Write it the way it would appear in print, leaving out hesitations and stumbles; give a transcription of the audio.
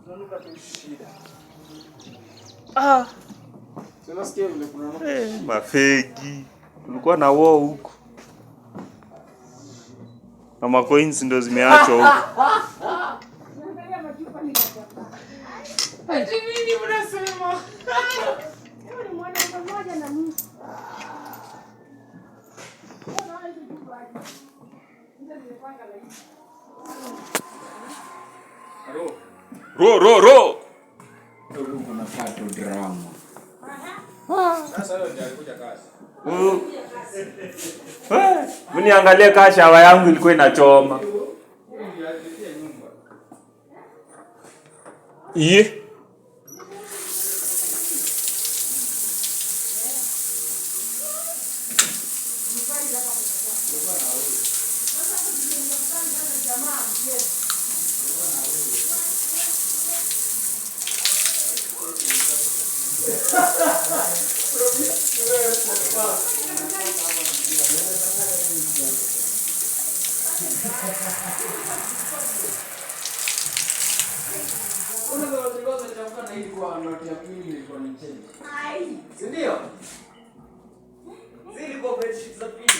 Tunanuka tu shida. Tunasikia vile kuna mafegi. Kulikuwa na war huko. Na macoins ndio zimeachwa huko. Ati nini mnasema? Leo ni mwana mmoja na mimi. Ro. Ndio kuna pato drama. Sasa leo ndio alikuja kazi. Mimi niangalie kashawa yangu ilikuwa inachoma. Iye. Ndio. Zilikuwa bedsheets za pili.